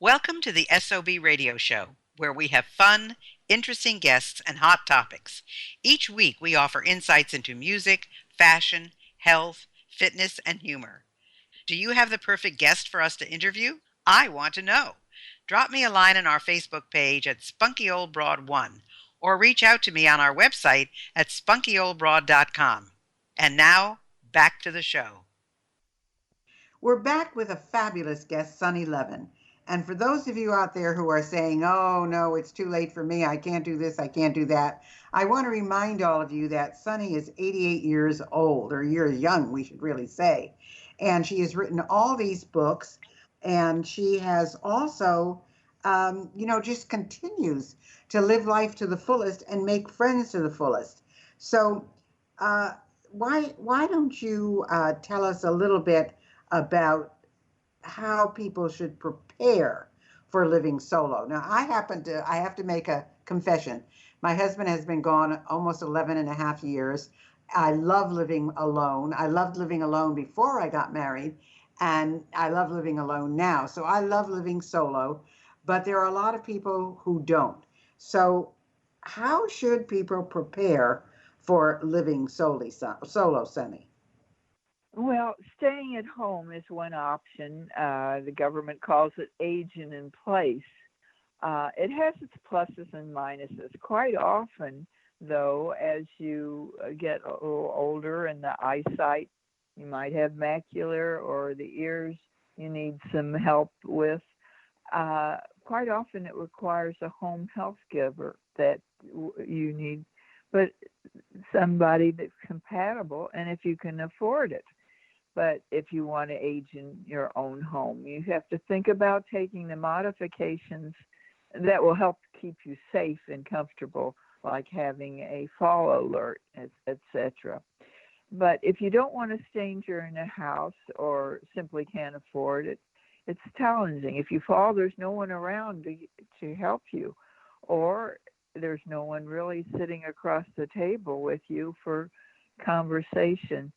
Welcome to the SOB radio show, where we have fun, interesting guests, and hot topics. Each week, we offer insights into music, fashion, health, fitness, and humor. Do you have the perfect guest for us to interview? I want to know. Drop me a line on our Facebook page at Spunky Old Broad 1 or reach out to me on our website at spunkyoldbroad.com. And now, back to the show. We're back with a fabulous guest, Sunie Levin. And for those of you out there who are saying, oh, no, it's too late for me, I can't do this, I can't do that, I want to remind all of you that Sunie is 88 years old, or years young, we should really say. And she has written all these books, and she has also, just continues to live life to the fullest and make friends to the fullest. So, uh, why don't you tell us a little bit about how people should prepare for living solo? Now, I have to make a confession. My husband has been gone almost 11 and a half years. I love living alone. I loved living alone before I got married, and I love living alone now. So I love living solo, but there are a lot of people who don't. So, how should people prepare for living solo, Sunny? Well, staying at home is one option. The government calls it aging in place. It has its pluses and minuses. Quite often, though, as you get a little older and the eyesight, you might have macular or the ears you need some help with. Quite often, it requires a home health giver that you need, but somebody that's compatible and if you can afford it. But if you want to age in your own home, you have to think about taking the modifications that will help keep you safe and comfortable, like having a fall alert, etc. But if you don't want to stay in a house or simply can't afford it, it's challenging. If you fall, there's no one around to help you, or there's no one really sitting across the table with you for conversation.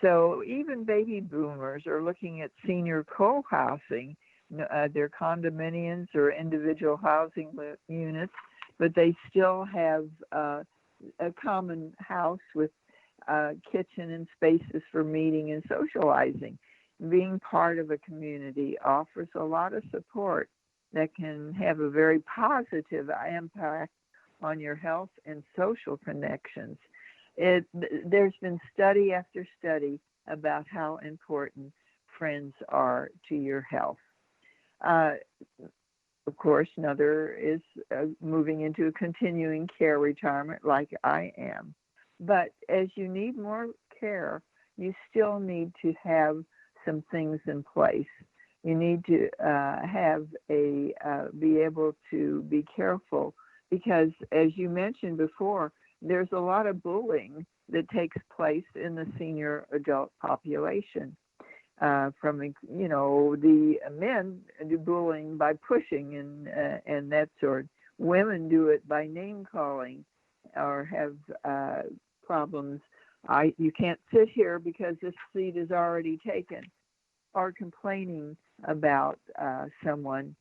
So even baby boomers are looking at senior co-housing, their condominiums or individual housing units, but they still have a common house with kitchen and spaces for meeting and socializing. Being part of a community offers a lot of support that can have a very positive impact on your health and social connections. There's been study after study about how important friends are to your health. Uh, of course, another is moving into a continuing care retirement like I am. But as you need more care, you still need to have some things in place. You need to be able to be careful because, as you mentioned before, there's a lot of bullying that takes place in the senior adult population. From the men do bullying by pushing and that sort. Women do it by name calling or have problems. You can't sit here because this seat is already taken, or complaining about someone,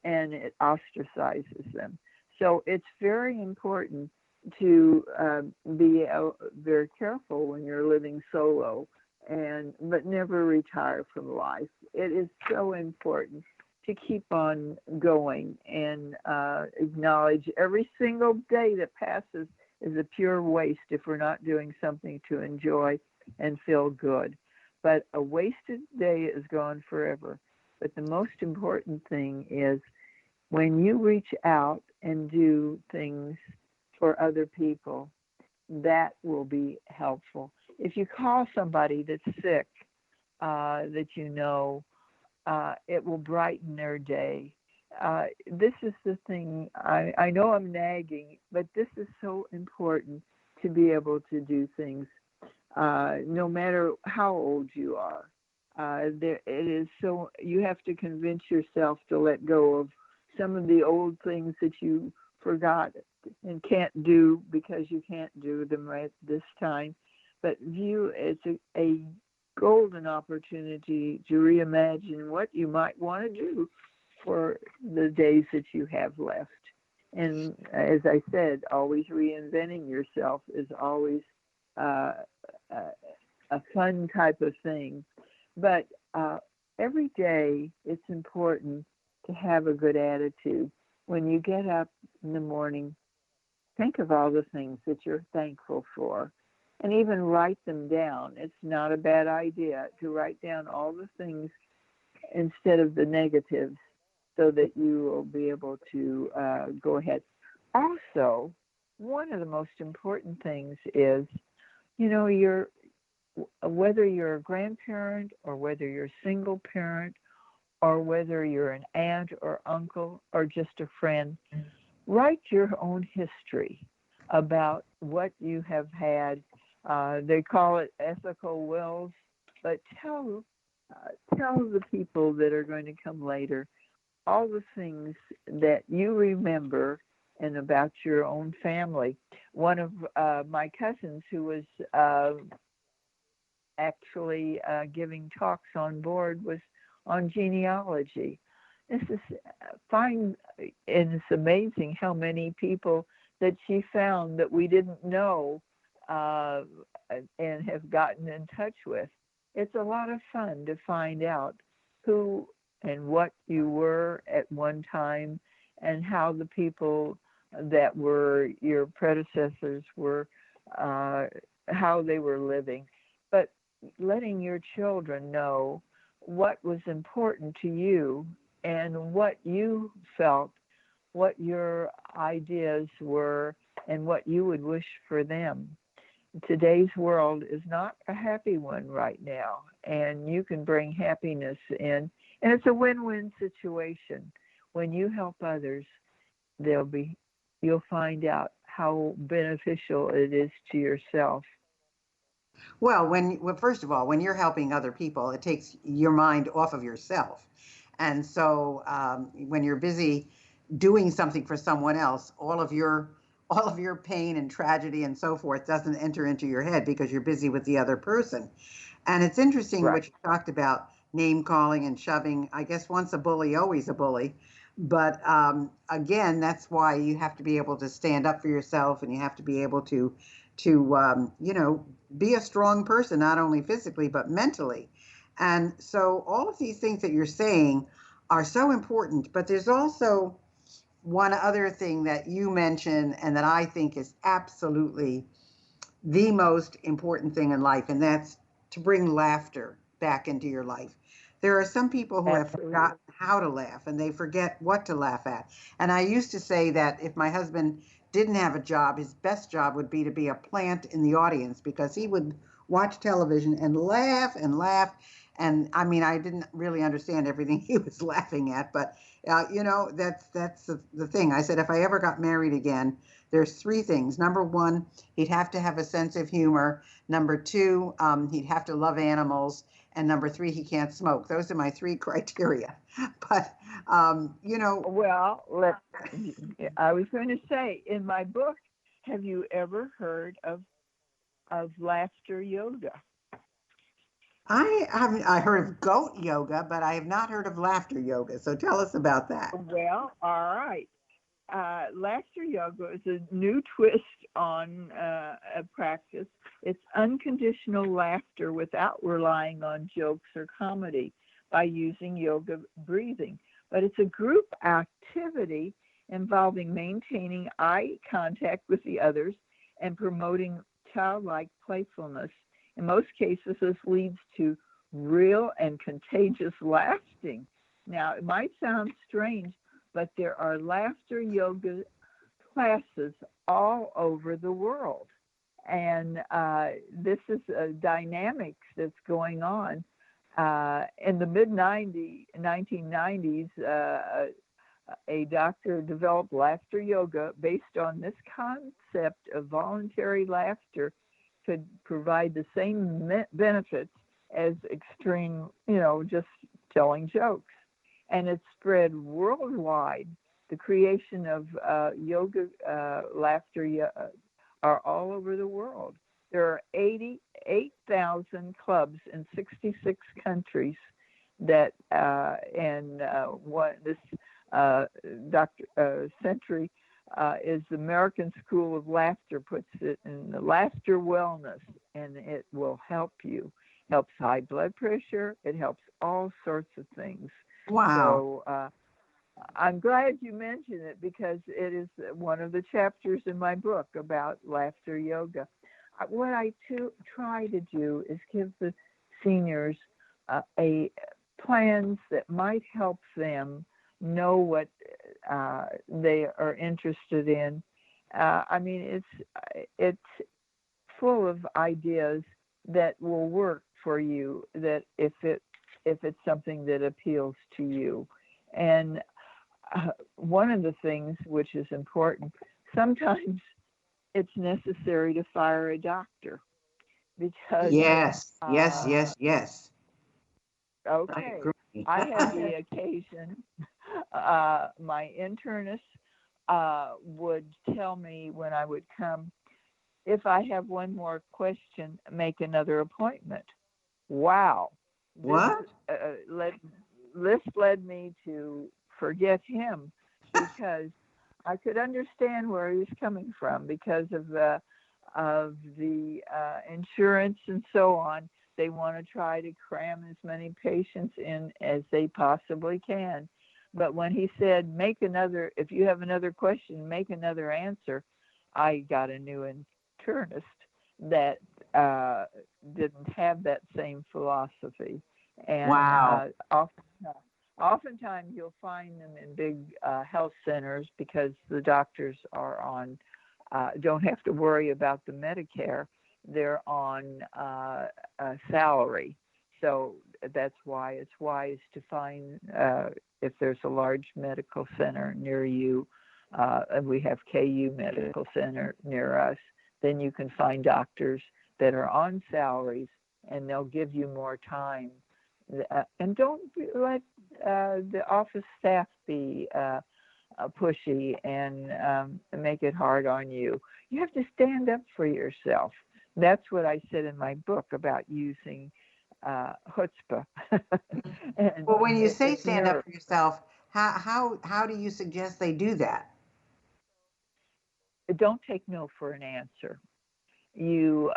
and it ostracizes them. So it's very important to be very careful when you're living solo, but never retire from life. It is so important to keep on going and acknowledge every single day that passes is a pure waste if we're not doing something to enjoy and feel good. But a wasted day is gone forever. But the most important thing is when you reach out and do things for other people, that will be helpful. If you call somebody that's sick, that it will brighten their day. This is the thing, I know I'm nagging, but this is so important to be able to do things no matter how old you are. You have to convince yourself to let go of some of the old things that you forgot and can't do because you can't do them right this time, but view it as a golden opportunity to reimagine what you might want to do for days that you have left. And as I said, always reinventing yourself is always uh, a fun type of thing. But every day it's important to have a good attitude. When you get up in the morning, think of all the things that you're thankful for and even write them down. It's not a bad idea to write down all the things instead of the negatives so that you will be able to go ahead. Also, one of the most important things is, you're whether you're a grandparent or whether you're a single parent or whether you're an aunt or uncle or just a friend, write your own history about what you have had. They call it ethical wills, but tell the people that are going to come later all the things that you remember and about your own family. One of my cousins who was actually giving talks on board was on genealogy. This is fine, and it's amazing how many people that she found that we didn't know uh, and have gotten in touch with. It's a lot of fun to find out who and what you were at one time and how the people that were your predecessors were, how they were living. But letting your children know what was important to you and what you felt, what your ideas were, and what you would wish for them. Today's world is not a happy one right now, and you can bring happiness in, and it's a win-win situation. When you help others, you'll find out how beneficial it is to yourself. Well, first of all, when you're helping other people, it takes your mind off of yourself. And so when you're busy doing something for someone else, all of your pain and tragedy and so forth doesn't enter into your head because you're busy with the other person. And it's interesting Right. what you talked about, name calling and shoving. I guess once a bully, always a bully. But again, that's why you have to be able to stand up for yourself, and you have to be able to be a strong person, not only physically but mentally. And so all of these things that you're saying are so important. But there's also one other thing that you mentioned, and that I think is absolutely the most important thing in life, and that's to bring laughter back into your life. There are some people who have Absolutely. forgotten how to laugh, and they forget what to laugh at. And I used to say that if my husband didn't have a job, his best job would be to be a plant in the audience, because he would watch television and laugh and laugh. And I mean, I didn't really understand everything he was laughing at, but that's the thing. I said, if I ever got married again, there's three things. Number one, he'd have to have a sense of humor. Number two, he'd have to love animals. And number three, he can't smoke. Those are my three criteria. But, um, you know, Well, I was going to say in my book, have you ever heard of laughter yoga? I heard of goat yoga, but I have not heard of laughter yoga. So tell us about that. Well, all right. Laughter yoga is a new twist on a practice. It's unconditional laughter without relying on jokes or comedy by using yoga breathing. But it's a group activity involving maintaining eye contact with the others and promoting childlike playfulness. In most cases, this leads to real and contagious laughing. Now, it might sound strange, but there are laughter yoga classes all over the world. And this is a dynamics that's going on. In the 1990s, a doctor developed laughter yoga based on this concept of voluntary laughter could provide the same benefits as extreme, just telling jokes. And it's spread worldwide. The creation of yoga, laughter are all over the world. There are 88,000 clubs in 66 countries that, and this uh, Dr. Century is the American School of Laughter puts it in the laughter wellness, and it will help you. Helps high blood pressure. It helps all sorts of things. Wow. So I'm glad you mentioned it because it is one of the chapters in my book about laughter yoga. What I try to do is give the seniors a plans that might help them know what they are interested in. I mean, it's full of ideas that will work for you. That if it's something that appeals to you, and one of the things which is important, sometimes it's necessary to fire a doctor because, Yes, yes, uh, yes, yes. I okay, agree. I had the occasion, my internist would tell me when I would come, if I have one more question, make another appointment. Wow. This What? uh, led this led me to forget him because I could understand where he was coming from because of the insurance and so on. They want to try to cram as many patients in as they possibly can. But when he said, if you have another question, make another answer, I got a new internist that didn't have that same philosophy. And Wow. oftentimes you'll find them in big health centers because the doctors are on don't have to worry about the Medicare. They're on a salary. So that's why it's wise to find if there's a large medical center near you, and we have KU Medical Center near us, then you can find doctors that are on salaries and they'll give you more time. And don't let the office staff be pushy and make it hard on you. You have to stand up for yourself. That's what I said in my book about using chutzpah. And Well, when you say it's stand up nerve. for yourself, how do you suggest they do that? Don't take no for an answer. You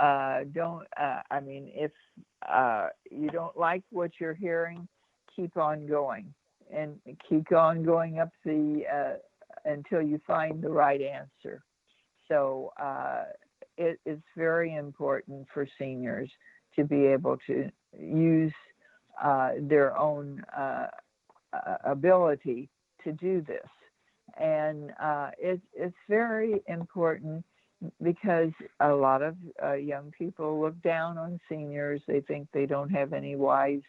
don't, I mean, if you don't like what you're hearing, keep on going and keep on going up until you find the right answer. So it is very important for seniors to be able to use their own ability to do this. And it's very important because a lot of young people look down on seniors. They think they don't have any wise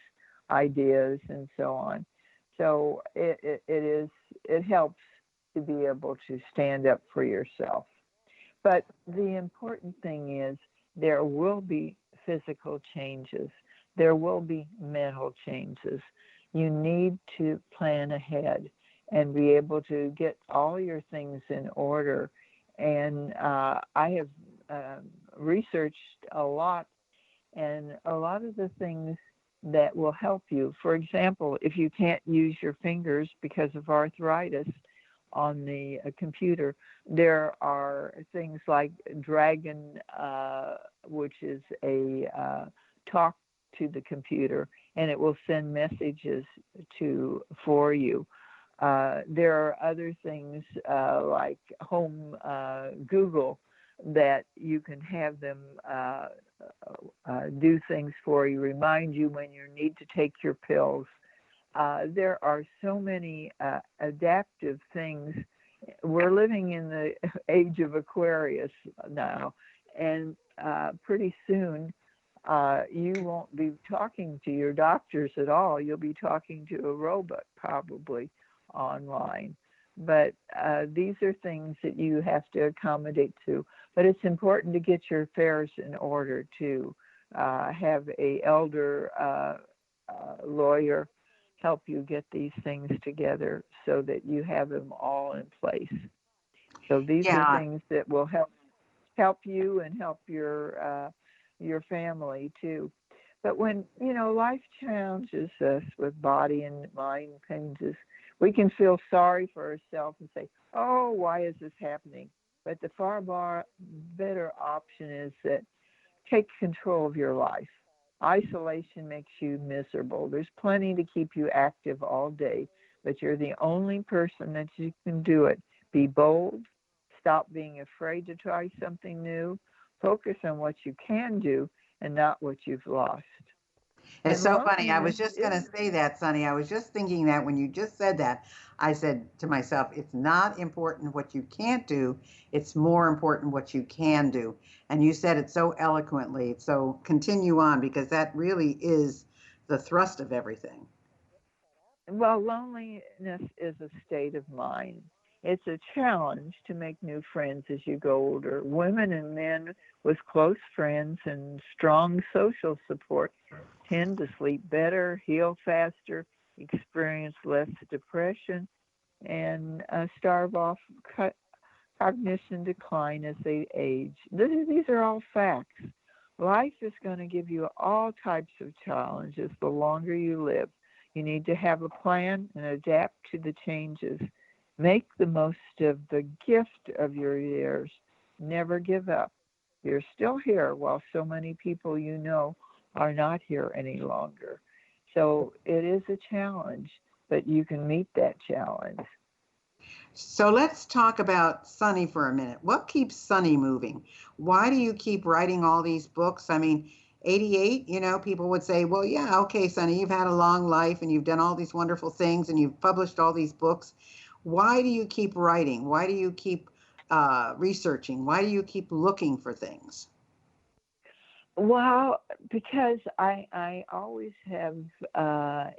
ideas and so on. So it helps to be able to stand up for yourself. But the important thing is there will be physical changes. There will be mental changes. You need to plan ahead and be able to get all your things in order. And I have researched a lot, and a lot of the things that will help you. For example, if you can't use your fingers because of arthritis on the computer, there are things like Dragon, which is a talk to the computer, and it will send messages for you. There are other things like Home Google that you can have them do things for you, remind you when you need to take your pills. There are so many adaptive things. We're living in the age of Aquarius now, and pretty soon you won't be talking to your doctors at all. You'll be talking to a robot probably online. But these are things that you have to accommodate to. But it's important to get your affairs in order to have a elder lawyer help you get these things together so that you have them all in place. So these are Yeah, things that will help you and help your family too. But when life challenges us with body and mind changes, We can feel sorry for ourselves and say, oh, why is this happening? But the better option is that take control of your life. Isolation makes you miserable. There's plenty to keep you active all day, but you're the only person that you can do it. Be bold. Stop being afraid to try something new. Focus on what you can do and not what you've lost. It's And so funny. I was loneliness just going to is, say that, Sonny. I was just thinking that when you just said that, I said to myself, it's not important what you can't do. It's more important what you can do. And you said it so eloquently. So continue on because that really is the thrust of everything. well, loneliness is a state of mind. It's a challenge to make new friends as you go older. Women and men with close friends and strong social support tend to sleep better, heal faster, experience less depression, and starve off cognition decline as they age. These are all facts. Life is going to give you all types of challenges the longer you live. You need to have a plan and adapt to the changes. Make the most of the gift of your years. Never give up. You're still here while so many people you know are not here any longer. So it is a challenge, but you can meet that challenge. So let's talk about Sonny for a minute. What keeps Sonny moving? Why do you keep writing all these books? I mean, 88, people would say, well, yeah, okay, Sonny, you've had a long life and you've done all these wonderful things and you've published all these books. Why do you keep writing? Why do you keep researching? Why do you keep looking for things? Well, because I always have,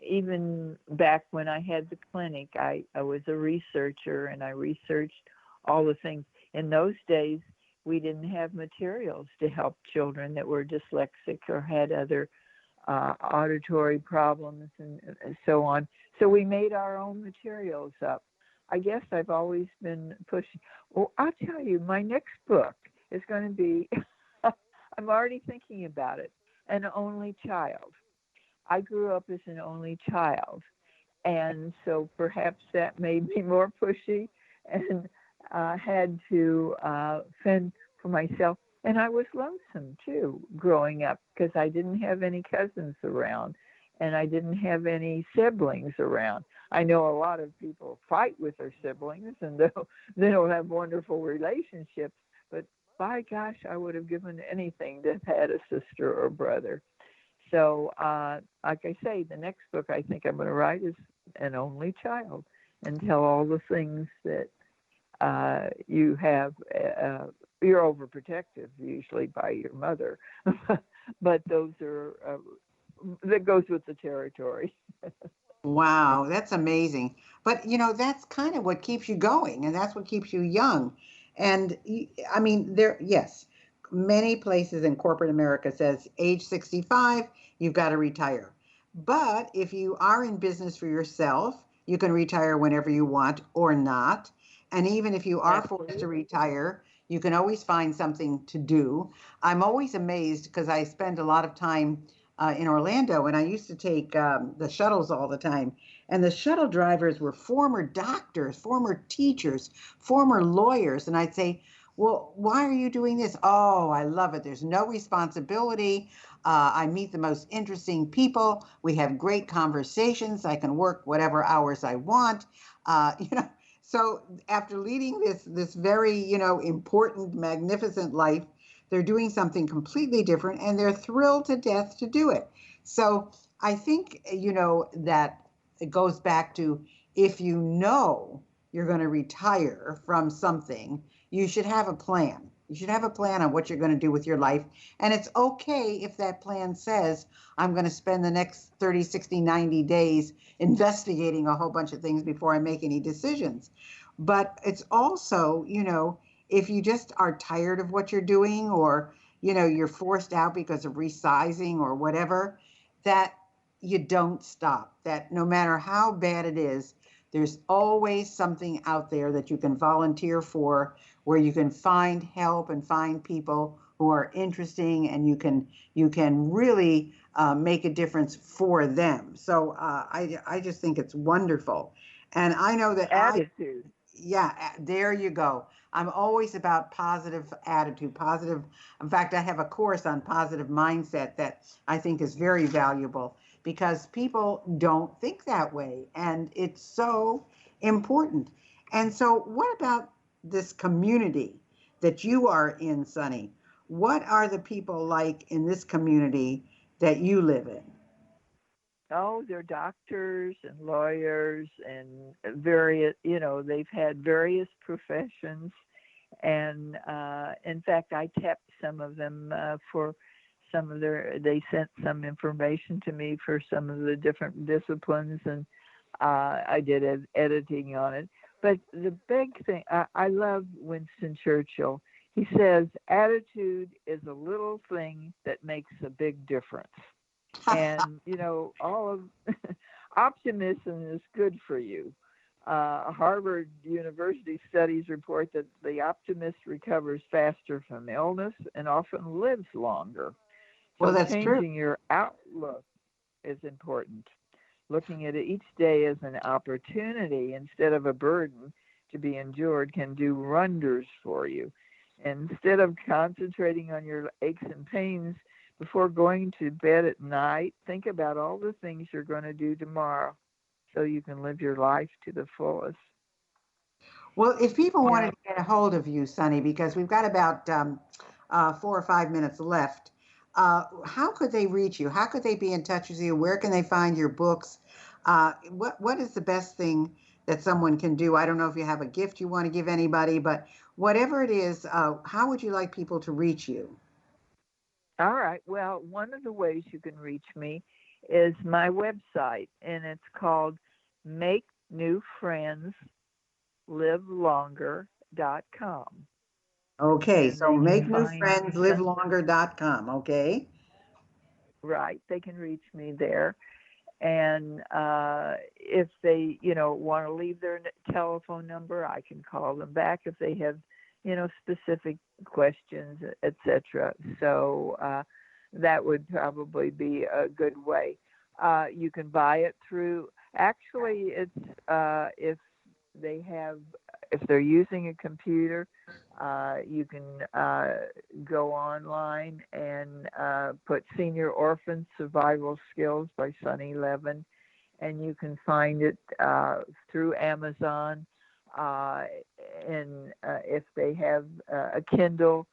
even back when I had the clinic, I was a researcher and I researched all the things. In those days, we didn't have materials to help children that were dyslexic or had other auditory problems and so on. So we made our own materials up. I guess I've always been pushing. Well, I'll tell you, my next book is going to be, I'm already thinking about it, an only child. I grew up as an only child. And so perhaps that made me more pushy and had to fend for myself. And I was lonesome too growing up because I didn't have any cousins around and I didn't have any siblings around. I know a lot of people fight with their siblings and they'll have wonderful relationships, but by gosh, I would have given anything to have had a sister or brother. So, like I say, the next book I think I'm going to write is An Only Child and tell all the things that you have. You're overprotective usually by your mother, but those are that goes with the territory. Wow, that's amazing. But that's kind of what keeps you going, and that's what keeps you young. And I mean, yes, many places in corporate America says age 65, you've got to retire. But if you are in business for yourself, you can retire whenever you want or not. And even if you are That's forced to true. retire, you can always find something to do. I'm always amazed because I spend a lot of time in Orlando, and I used to take the shuttles all the time. And the shuttle drivers were former doctors, former teachers, former lawyers. And I'd say, well, why are you doing this? Oh, I love it. There's no responsibility. I meet the most interesting people. We have great conversations. I can work whatever hours I want. Uh, you know, so after leading this very important, magnificent life, they're doing something completely different and they're thrilled to death to do it. So I think, that it goes back to if you know you're going to retire from something, you should have a plan. You should have a plan on what you're going to do with your life. And it's okay if that plan says, I'm going to spend the next 30, 60, 90 days investigating a whole bunch of things before I make any decisions. But it's also, if you just are tired of what you're doing or, you're forced out because of resizing or whatever, that you don't stop. That no matter how bad it is, there's always something out there that you can volunteer for where you can find help and find people who are interesting and you can really make a difference for them. So I just think it's wonderful. And I know that Attitude. yeah, there you go. I'm always about positive attitude, positive. In fact, I have a course on positive mindset that I think is very valuable because people don't think that way. And it's so important. And so, what about this community that you are in, Sunny? What are the people like in this community that you live in? Oh, they're doctors and lawyers and various, they've had various professions. And in fact, I tapped some of them for some of they sent some information to me for some of the different disciplines, and I did editing on it. But the big thing, I love Winston Churchill. He says, attitude is a little thing that makes a big difference. And all of optimism is good for you. Harvard University studies report that the optimist recovers faster from illness and often lives longer. Well, So that's true. changing your outlook is important. Looking at each day as an opportunity instead of a burden to be endured can do wonders for you. And instead of concentrating on your aches and pains before going to bed at night, think about all the things you're going to do tomorrow so you can live your life to the fullest. Well, if people You wanted know, to get a hold of you, Sonny, because we've got about 4 or 5 minutes left, how could they reach you? How could they be in touch with you? Where can they find your books? What is the best thing that someone can do? I don't know if you have a gift you want to give anybody, but whatever it is, how would you like people to reach you? all right. Well, one of the ways you can reach me is my website, and it's called Make New Friends livelonger.com. Okay, And so they can make new find friends, live some, longer.com. Okay. right, they can reach me there. And if they, want to leave their telephone number, I can call them back if they have, specific questions, etc. So that would probably be a good way. You can buy it through. Actually, it's they have, if they're using a computer, you can go online and put Senior Orphan Survival Skills by Sunie Levin, and you can find it through Amazon. And if they have a Kindle,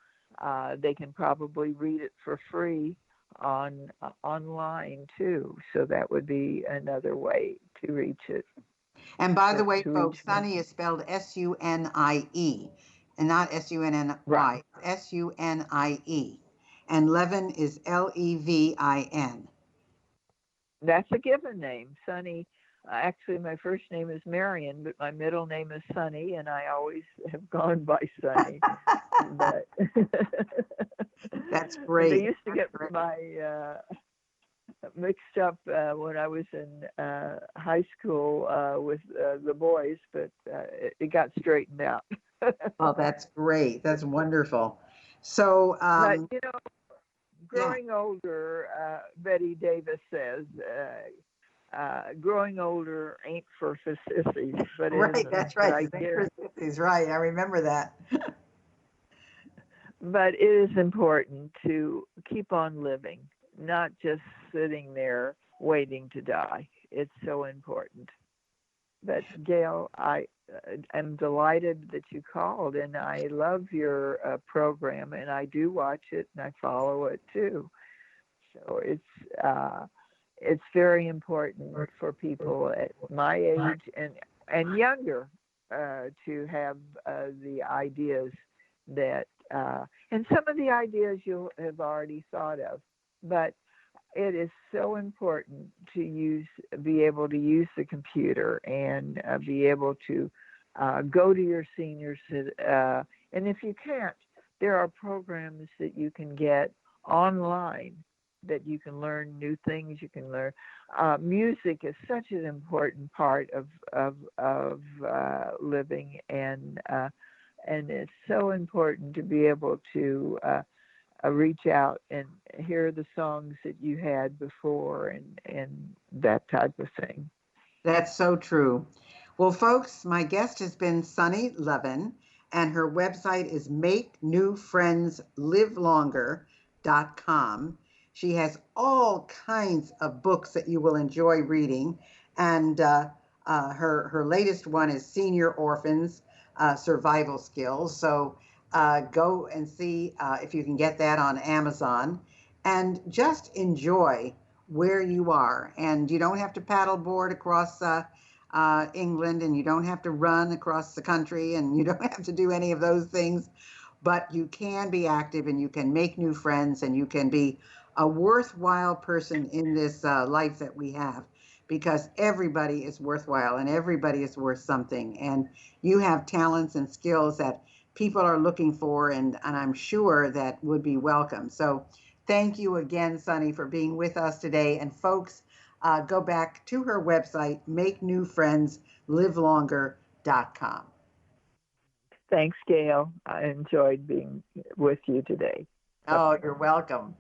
they can probably read it for free online too. So that would be another way to reach it. And by the To, way, to folks, reach me. Sunny is spelled Sunie and not Right. Sunny, Sunie. And Levin is Levin. That's a given name, Sunny. Actually, my first name is Marion, but my middle name is Sunny, and I always have gone by Sunny. But That's they great. used to That's get great. my mixed up when I was in high school with the boys, but it got straightened out. Oh, that's great. That's wonderful. So, But yeah, growing older, Betty Davis says, growing older ain't for sissies, but right. isn't. That's right. He's right. I remember that. But it is important to keep on living, not just sitting there waiting to die. It's so important. But Gayle, I am delighted that you called, and I love your program, and I do watch it and I follow it too. So it's very important for people at my age and younger to have the ideas that and some of the ideas you have already thought of, but it is so important to be able to use the computer and be able to go to your seniors. And if you can't, there are programs that you can get online that you can learn new things. You can learn music is such an important part of living, and it's so important to be able to reach out and hear the songs that you had before and that type of thing. That's so true. Well, folks, my guest has been Sunie Levin, and her website is makenewfriendslivelonger.com. She has all kinds of books that you will enjoy reading, and her latest one is Senior Orphans Survival Skills. So go and see if you can get that on Amazon, and just enjoy where you are. And you don't have to paddleboard across England, and you don't have to run across the country, and you don't have to do any of those things, but you can be active and you can make new friends and you can be a worthwhile person in this life that we have, because everybody is worthwhile and everybody is worth something. And you have talents and skills that people are looking for, and I'm sure that would be welcome. So thank you again, Sunie, for being with us today. And folks, go back to her website, makenewfriendslivelonger.com. Thanks, Gayle. I enjoyed being with you today. Oh, you're welcome.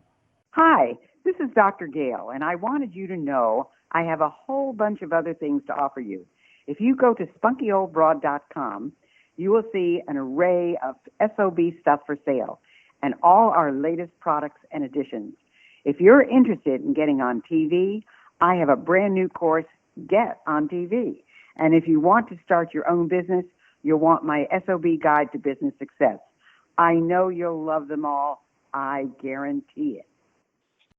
Hi, this is Dr. Gayle, and I wanted you to know I have a whole bunch of other things to offer you. If you go to spunkyoldbroad.com, you will see an array of SOB stuff for sale and all our latest products and additions. If you're interested in getting on TV, I have a brand new course, Get on TV. And if you want to start your own business, you'll want my SOB Guide to Business Success. I know you'll love them all. I guarantee it.